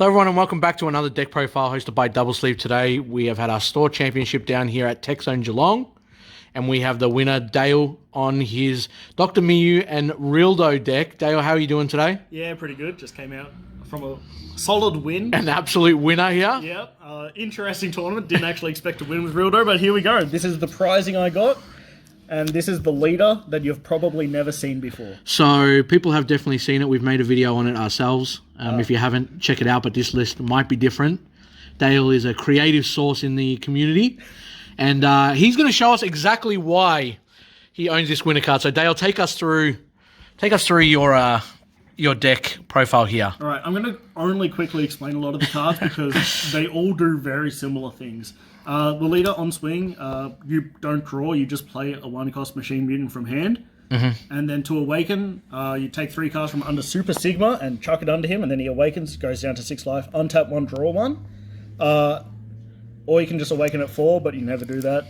Hello everyone and welcome back to another deck profile hosted by Double Sleeve. Today we have had our store championship down here at Tech Zone Geelong, and we have the winner Dale on his Dr. Miyu and Rilldo deck. Dale, how are you doing today? Yeah, pretty good. Just came out from a solid win. An absolute winner here. Yeah, interesting tournament. Didn't actually expect to win with Rilldo, but here we go. This is the prizing I got, and this is the leader that you've probably never seen before. So people have definitely seen it. We've made a video on it ourselves. If you haven't, check it out, but this list might be different. Dale is a creative source in the community, and he's going to show us exactly why he owns this winner card. So Dale, take us through your deck profile here. All right, I'm going to only quickly explain a lot of the cards because they all do very similar things. The leader on swing, you don't draw, you just play a one-cost Machine Mutant from hand. Mm-hmm. And then to awaken, you take 3 cards from under Super Sigma and chuck it under him, and then he awakens, goes down to 6 life, untap 1, draw 1. Or you can just awaken at 4, but you never do that.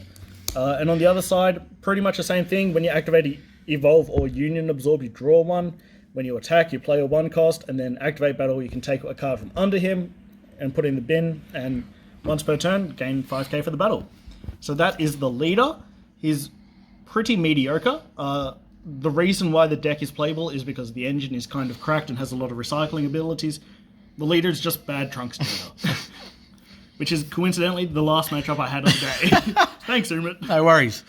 And on the other side, pretty much the same thing. When you activate Evolve or Union Absorb, you draw 1. When you attack, you play a 1 cost, and then activate battle, you can take a card from under him and put it in the bin, and once per turn, gain 5k for the battle. So that is the leader. He's pretty mediocre. The reason why the deck is playable is because the engine is kind of cracked and has a lot of recycling abilities. The leader is just bad Trunks leader. Which is coincidentally the last matchup I had of the day. Thanks, Umit. No worries.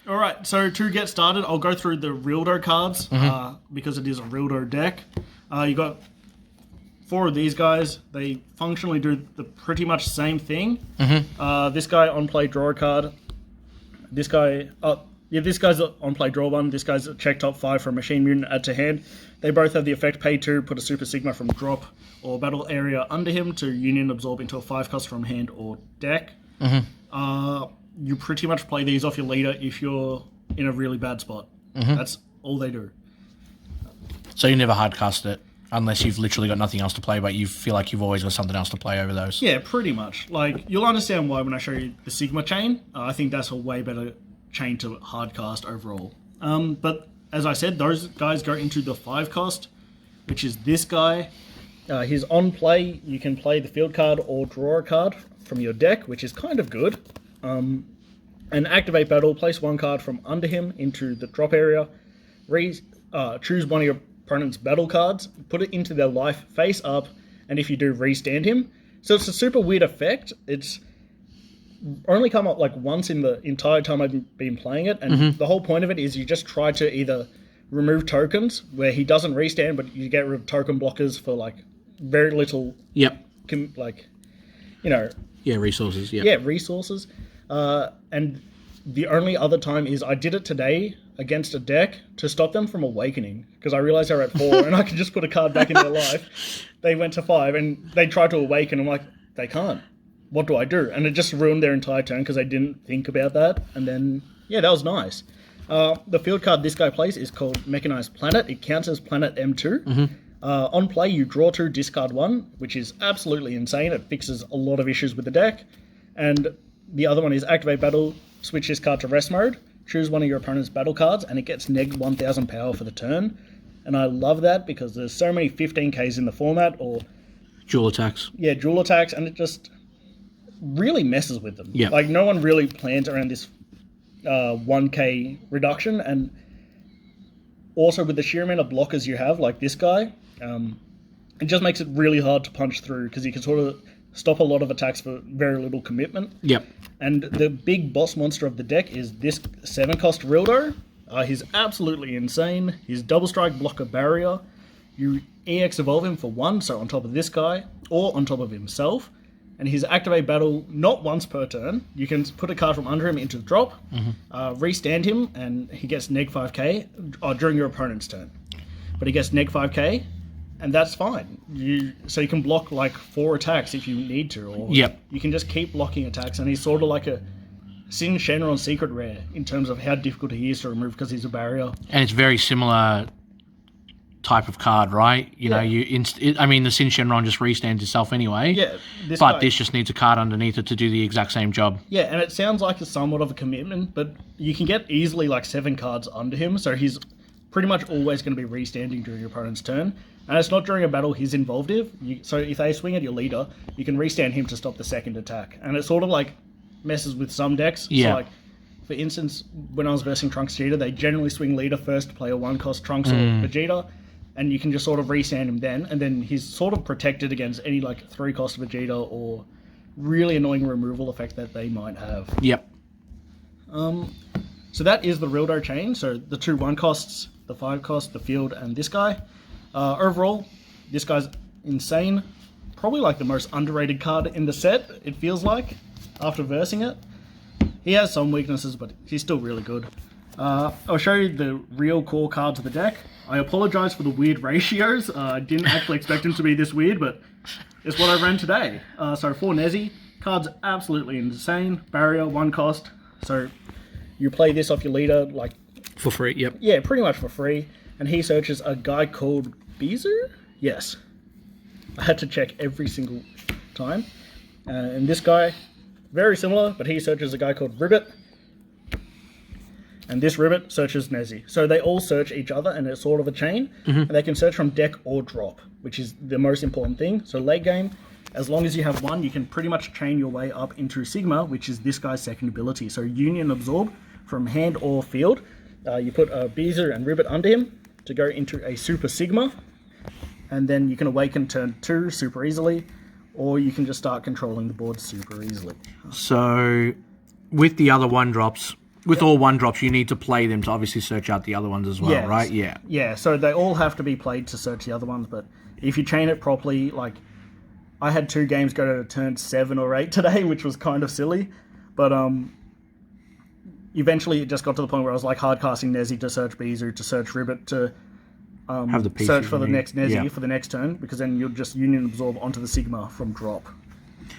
All right, so to get started, I'll go through the Rilldo cards because it is a Rilldo deck. You got 4 of these guys. They functionally do the pretty much same thing. This guy on play, draw a card. This guy, this guy's on play, draw 1. This guy's check top 5 for a Machine Mutant, add to hand. They both have the effect pay 2, put a Super Sigma from drop or battle area under him to Union Absorb into a 5 cost from hand or deck. You pretty much play these off your leader if you're in a really bad spot. That's all they do. So you never hardcast it unless you've literally got nothing else to play, but you feel like you've always got something else to play over those. Yeah, pretty much. Like, you'll understand why when I show you the Sigma chain. I think that's a way better chain to hardcast overall. But as I said, those guys go into the 5 cost, which is this guy. He's on play. You can play the field card or draw a card from your deck, which is kind of good. And activate battle, place 1 card from under him into the drop area, choose one of your opponent's battle cards, put it into their life face up, and if you do, restand him. So it's a super weird effect. It's only come up like once in the entire time I've been playing it, and the whole point of it is you just try to either remove tokens where he doesn't restand, but you get rid of token blockers for like very little Resources. Resources. And the only other time is I did it today against a deck to stop them from awakening because I realized they were at 4 and I could just put a card back in their life. They went to 5 and they tried to awaken. I'm like, they can't. What do I do? And it just ruined their entire turn because they didn't think about that. And then, yeah, that was nice. The field card this guy plays is called Mechanized Planet. It counts as Planet M2. On play, you draw 2, discard 1, which is absolutely insane. It fixes a lot of issues with the deck. And the other one is activate battle, switch this card to rest mode, choose one of your opponent's battle cards, and it gets neg 1000 power for the turn. And I love that because there's so many 15Ks in the format, or Dual attacks. Yeah, dual attacks, and it just really messes with them. Yeah. Like, no one really plans around this 1K reduction, and also with the sheer amount of blockers you have, like this guy, it just makes it really hard to punch through because you can sort of stop a lot of attacks for very little commitment. Yep. And the big boss monster of the deck is this 7 cost Rilldo. He's absolutely insane. He's double strike, blocker, barrier. You EX evolve him for 1, so on top of this guy, or on top of himself. And his activate battle, not once per turn. You can put a card from under him into the drop, restand him, and he gets neg 5k during your opponent's turn. But he gets neg 5k, and that's fine. So you can block like 4 attacks if you need to, or you can just keep blocking attacks. And he's sort of like a Sin Shenron secret rare in terms of how difficult he is to remove because he's a barrier. And it's very similar type of card, right? You know, the Sin Shenron just restands itself anyway. Yeah, this just needs a card underneath it to do the exact same job. Yeah, and it sounds like it's somewhat of a commitment, but you can get easily like 7 cards under him, so he's pretty much always going to be restanding during your opponent's turn. And it's not during a battle he's involved in. So if they swing at your leader, you can restand him to stop the second attack. And it sort of like messes with some decks. Yeah. So like, for instance, when I was versing Trunks Vegeta, they generally swing leader first to play a 1-cost Trunks or Vegeta. And you can just sort of restand him then. And then he's sort of protected against any like 3-cost Vegeta or really annoying removal effect that they might have. Yep. So that is the Rilldo chain. So the 2 1-costs, the 5-cost, the field, and this guy. Overall, this guy's insane. Probably like the most underrated card in the set, it feels like, after versing it. He has some weaknesses, but he's still really good. I'll show you the real core cards of the deck. I apologize for the weird ratios. I didn't actually expect him to be this weird, but it's what I ran today. So for Nezzy, card's absolutely insane. Barrier, 1-cost. So you play this off your leader, like... For free, yep. Yeah, pretty much for free. And he searches a guy called Beezer? Yes. I had to check every single time. And this guy, very similar, but he searches a guy called Ribbit. And this Ribbit searches Nezzy. So they all search each other, and it's sort of a chain. And they can search from deck or drop, which is the most important thing. So late game, as long as you have one, you can pretty much chain your way up into Sigma, which is this guy's second ability. So Union Absorb from hand or field. You put a Beezer and Ribbit under him to go into a Super Sigma. And then you can awaken turn 2 super easily, or you can just start controlling the board super easily. So with the other 1-drops... With all 1-drops, you need to play them to obviously search out the other ones as well, Yes. right? Yeah. Yeah, so they all have to be played to search the other ones, but if you chain it properly, like, I had 2 games go to turn 7 or 8 today, which was kind of silly, but eventually it just got to the point where I was like hardcasting Nezzy to search Beezer, to search Ribbit, to Have the pieces search for the you need. next Nezzy Yeah. for the next turn, because then you'll just Union Absorb onto the Sigma from drop.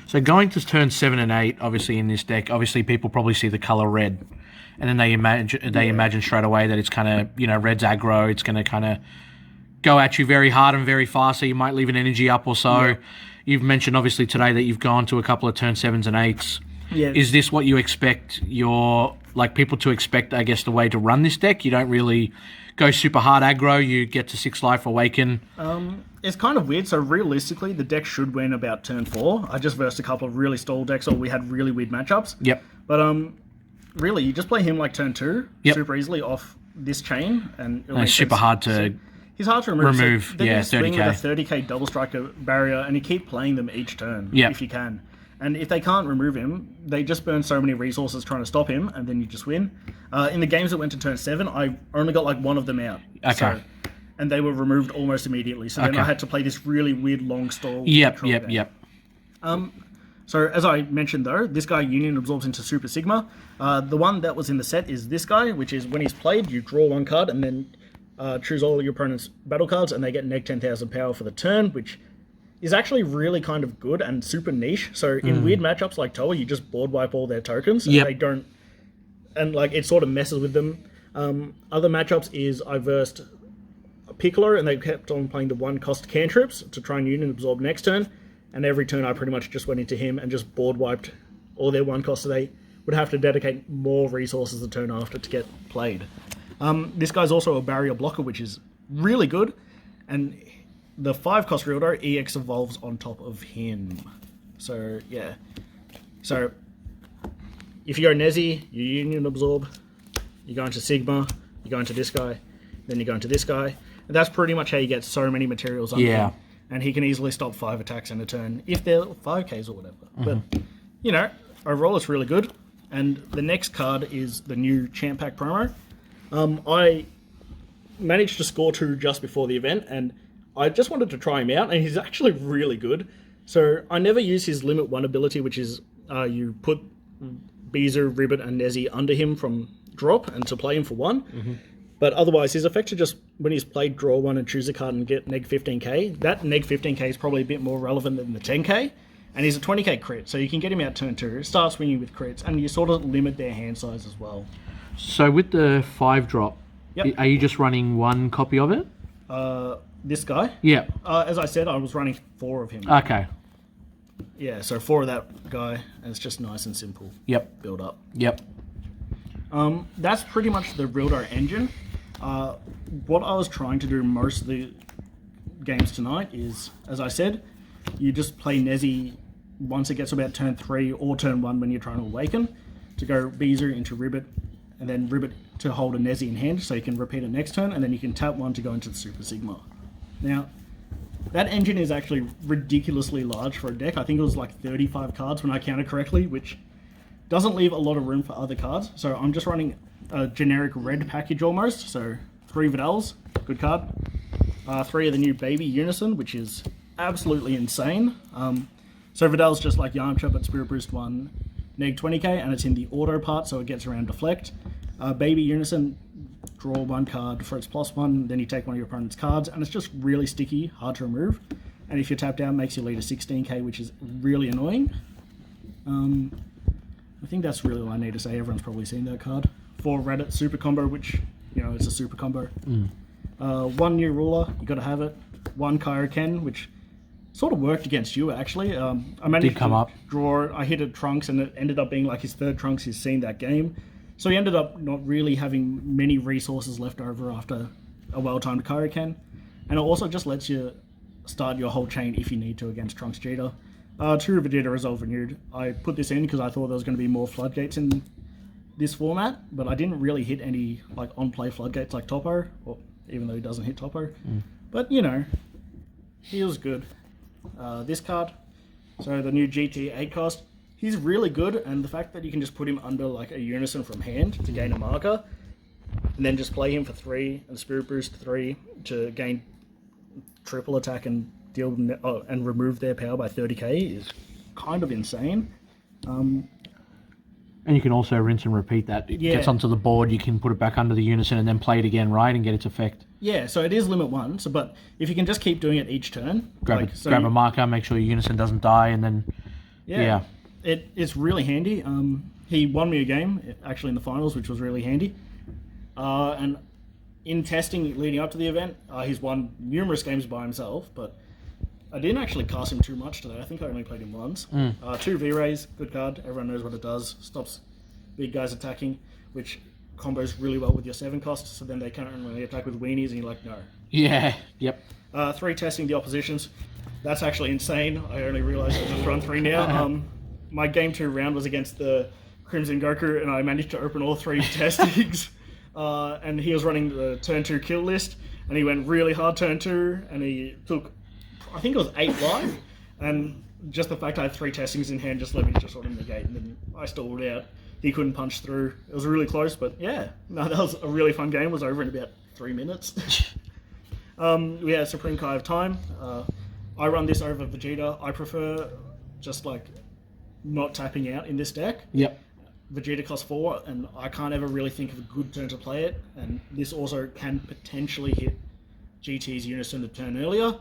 So going to turn 7 and 8, obviously in this deck, obviously people probably see the color red, and then they imagine straight away that it's kind of, red's aggro. It's going to kind of go at you very hard and very fast. So you might leave an energy up or so. Yeah. You've mentioned obviously today that you've gone to a couple of turn 7s and 8s. Yeah. Is this what you expect people to expect? I guess the way to run this deck, you don't really go super hard aggro. You get to 6 life, awaken. It's kind of weird. So realistically, the deck should win about turn 4. I just versed a couple of really stall decks, or we had really weird matchups. Yep. But really, you just play him like turn 2 Yep. super easily off this chain, and it'll And make it's super sense. hard to He's hard to remove. So then yeah, you swing 30k. with a 30k double striker barrier, and you keep playing them each turn Yep. if you can. And if they can't remove him, they just burn so many resources trying to stop him, and then you just win. In the games that went to turn 7, I only got like 1 of them out. Okay. And they were removed almost immediately. So then Okay. I had to play this really weird long stall. Yep, control yep, game. yep. So as I mentioned though, this guy Union absorbs into Super Sigma. The one that was in the set is this guy, which is when he's played, you draw 1 card and then choose all your opponent's battle cards, and they get neg 10,000 power for the turn, which is actually really kind of good and super niche. So in weird matchups like Toa, you just board wipe all their tokens, and Yep. they don't, and like it sort of messes with them. Other matchups is I versed Piccolo, and they kept on playing the 1-cost cantrips to try and Union absorb next turn, and every turn I pretty much just went into him and just board wiped all their 1-costs, so they would have to dedicate more resources the turn after to get played. This guy's also a barrier blocker, which is really good, and the 5-cost Rilldo EX evolves on top of him. So, yeah. So, if you go Nezzy, you Union Absorb, you go into Sigma, you go into this guy, then you go into this guy. And that's pretty much how you get so many materials under Yeah. him. And he can easily stop 5 attacks in a turn, if they're 5Ks or whatever. But, overall it's really good. And the next card is the new Champ Pack promo. I managed to score 2 just before the event, and I just wanted to try him out, and he's actually really good. So I never use his Limit 1 ability, which is you put Beezer, Ribbit, and Nezzy under him from drop, and to play him for 1. But otherwise, his effects are just, when he's played, draw 1 and choose a card and get neg 15k. That neg 15k is probably a bit more relevant than the 10k. And he's a 20k crit, so you can get him out turn 2, start swinging with crits, and you sort of limit their hand size as well. So with the 5-drop, Yep. are you just running 1 copy of it? This guy, Yeah. as I said, I was running 4 of him. Okay. Yeah, so 4 of that guy, and it's just nice and simple Yep. build up. Yep. That's pretty much the Rilldo engine. What I was trying to do most of the games tonight is, as I said, you just play Nezzy once it gets about turn 3 or turn 1 when you're trying to awaken, to go Beezer into Ribbit, and then Ribbit to hold a Nezzy in hand so you can repeat it next turn, and then you can tap 1 to go into the Super Sigma. Now, that engine is actually ridiculously large for a deck. I think it was like 35 cards when I counted correctly, which doesn't leave a lot of room for other cards. So I'm just running a generic red package almost. So 3 Vidals, good card. 3 of the new Baby Unison, which is absolutely insane. So Vidal's just like Yamcha, but Spirit Boost 1, neg 20k, and it's in the auto part, so it gets around Deflect. Baby Unison, draw 1 card for its +1, then you take one of your opponent's cards, and it's just really sticky, hard to remove. And if you're tapped out, makes your leader 16k, which is really annoying. I think that's really all I need to say. Everyone's probably seen that card. 4 Reddit Super Combo, which, you know, it's a super combo. 1 new ruler, you gotta have it. 1 Kaioken, which sort of worked against you, actually. I managed to draw, I hit a Trunks, and it ended up being like his 3rd Trunks he's seen that game. So he ended up not really having many resources left over after a well-timed Kaioken. And it also just lets you start your whole chain if you need to against Trunks Vegeta. 2 Vegeta Resolve Renewed. I put this in because I thought there was going to be more floodgates in this format, but I didn't really hit any like on-play floodgates like Toppo, or even though he doesn't hit Toppo. But, you know, he was good. This card, so the new GT 8 cost, he's really good, and the fact that you can just put him under like a Unison from hand to gain a marker, and then just play him for 3 and Spirit Boost 3 to gain triple attack and deal and remove their power by 30k is kind of insane. And you can also rinse and repeat that. It gets onto the board, you can put it back under the Unison and then play it again, right, and get its effect. Yeah, so it is limit 1, so, but if you can just keep doing it each turn... Grab a marker, make sure your Unison doesn't die, and then... Yeah. It's really handy. He won me a game, actually in the finals, which was really handy. And in testing leading up to the event, he's won numerous games by himself, but I didn't actually cast him too much today. I think I only played him once. 2 V-Rays, good card. Everyone knows what it does. Stops big guys attacking, which combos really well with your 7 cost, so then they can't really attack with weenies, and you're like, no. Yeah, yep. 3 testing the oppositions. That's actually insane. I only realized I just run 3 now. My game 2 round was against the Crimson Goku, and I managed to open all 3 testings. And he was running the turn 2 kill list, and he went really hard turn 2, and he took, I think it was 8 life, and just the fact I had 3 testings in hand just let me just sort of negate, and then I stalled out. He couldn't punch through. It was really close, but yeah, no, that was a really fun game. It was over in about 3 minutes. We had Supreme Kai of Time. I run this over Vegeta. I prefer just like not tapping out in this deck. Yep. Vegeta costs 4, and I can't ever really think of a good turn to play it. And this also can potentially hit GT's Unison a turn earlier,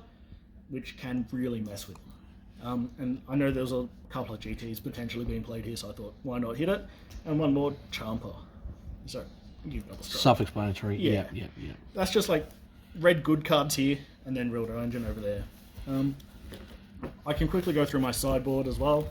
which can really mess with them. And I know there's a couple of GTs potentially being played here, so I thought, why not hit it? And one more, Champa. So, give double strike. Self-explanatory. Yeah. That's just like red good cards here, and then Rilldo engine over there. I can quickly go through my sideboard as well.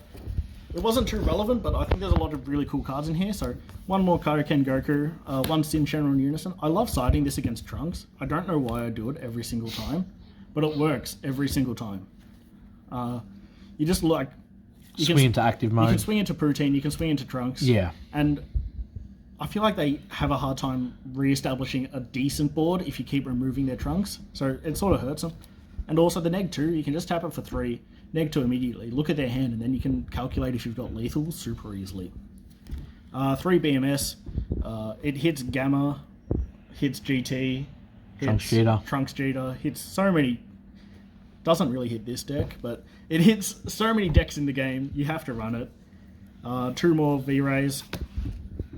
It wasn't too relevant, but I think there's a lot of really cool cards in here. So, one more Kaioken Goku, 1 Sin Shenron Unison. I love siding this against Trunks. I don't know why I do it every single time, but it works every single time. You just like... Swing into active mode. You can swing into Poutine, you can swing into Trunks. Yeah. And I feel like they have a hard time re-establishing a decent board if you keep removing their Trunks. So it sort of hurts them. And also the neg 2, you can just tap it for 3, neg 2 immediately, look at their hand, and then you can calculate if you've got lethal super easily. 3 BMS, it hits Gamma, hits GT, hits Trunks Vegeta, hits so many... Doesn't really hit this deck, but it hits so many decks in the game, you have to run it. 2 more V-Rays.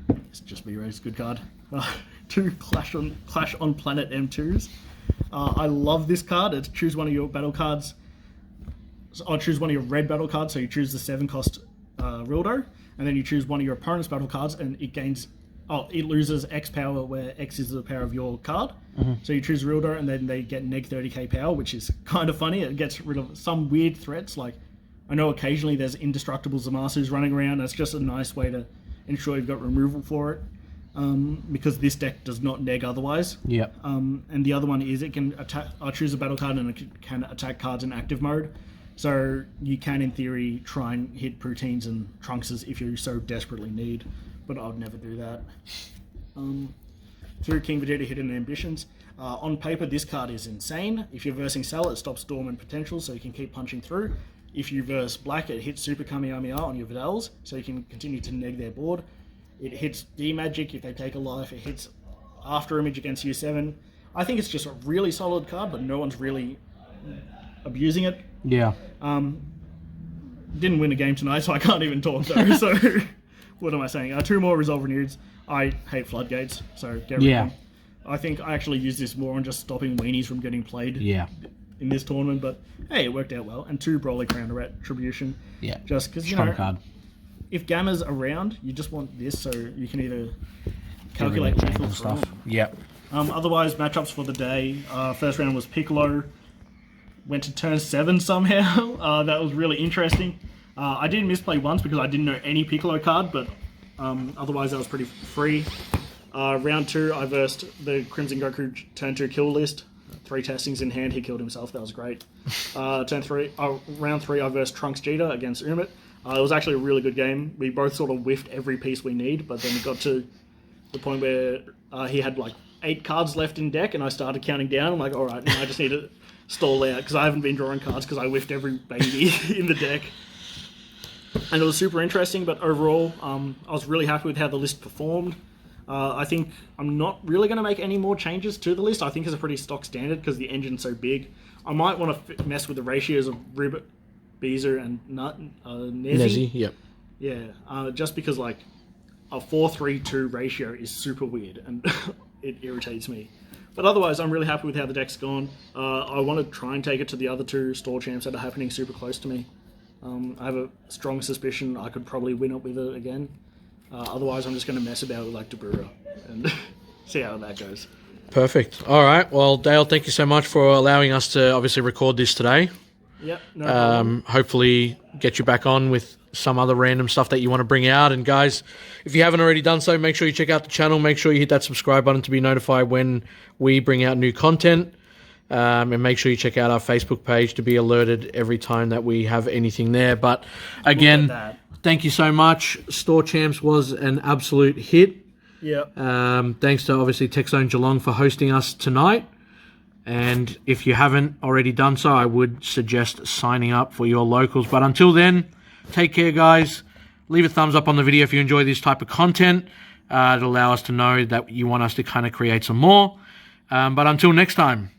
It's just V-Rays, good card. 2 Clash on Planet M2s. I love this card. It's choose one of your battle cards. So I'll choose one of your red battle cards, so you choose the 7 cost Rilldo, and then you choose one of your opponent's battle cards, and it gains... it loses X power where X is the power of your card. So you choose Rilldo, and then they get neg 30k power, which is kind of funny. It gets rid of some weird threats. Like, I know occasionally there's indestructible Zamasus running around. That's just a nice way to ensure you've got removal for it. because this deck does not neg otherwise. Yeah. And the other one is it can attack. I choose a battle card and it can attack cards in active mode. So you can, in theory, try and hit Poutines and Trunkses if you so desperately need, but I would never do that. Through King Vegeta Hidden Ambitions. On paper, this card is insane. If you're versing Cell, it stops Dormant Potential, so you can keep punching through. If you verse Black, it hits Super Kamehameha on your Vidals, so you can continue to neg their board. It hits D-Magic if they take a life. It hits After Image against U7. I think it's just a really solid card, but no one's really abusing it. Yeah. Didn't win a game tonight, so I can't even talk though. So what am I saying? 2 more Resolve Reneweds. I hate Floodgates, so get rid of them. I think I actually use this more on just stopping weenies from getting played in this tournament, but hey, it worked out well. And 2 Broly Crown Retribution. Yeah. Just because, you Strong know, card. if Gamma's around, you just want this so you can either calculate lethal stuff. Yeah. Otherwise, matchups for the day. First round was Piccolo. Went to turn 7 somehow. That was really interesting. I did misplay once because I didn't know any Piccolo card, but otherwise that was pretty free. Round 2, I versed the Crimson Goku turn 2 kill list. 3 testings in hand, he killed himself. That was great. Round 3, I versed Trunks Jeter against Umit. It was actually a really good game. We both sort of whiffed every piece we need, but then it got to the point where he had like 8 cards left in deck, and I started counting down. I'm like, all right, now I just need to stall out because I haven't been drawing cards because I whiffed every baby in the deck. And it was super interesting, but overall, I was really happy with how the list performed. I think I'm not really going to make any more changes to the list. I think it's a pretty stock standard because the engine's so big. I might want to mess with the ratios of Ribbit, Beezer, and Nezzy. Yep. Yeah, just because like a 4-3-2 ratio is super weird and it irritates me. But otherwise, I'm really happy with how the deck's gone. I want to try and take it to the other 2 store champs that are happening super close to me. I have a strong suspicion I could probably win up with it again. Otherwise, I'm just going to mess about with like Dabura and see how that goes. Perfect. All right. Well, Dale, thank you so much for allowing us to obviously record this today. Yep. No problem. Hopefully get you back on with some other random stuff that you want to bring out. And guys, if you haven't already done so, make sure you check out the channel. Make sure you hit that subscribe button to be notified when we bring out new content. And make sure you check out our Facebook page to be alerted every time that we have anything there. But again, thank you so much. Store Champs was an absolute hit. Yeah. Thanks to obviously Tech Zone Geelong for hosting us tonight. And if you haven't already done so, I would suggest signing up for your locals. But until then, take care, guys. Leave a thumbs up on the video if you enjoy this type of content. It'll allow us to know that you want us to kind of create some more. But until next time.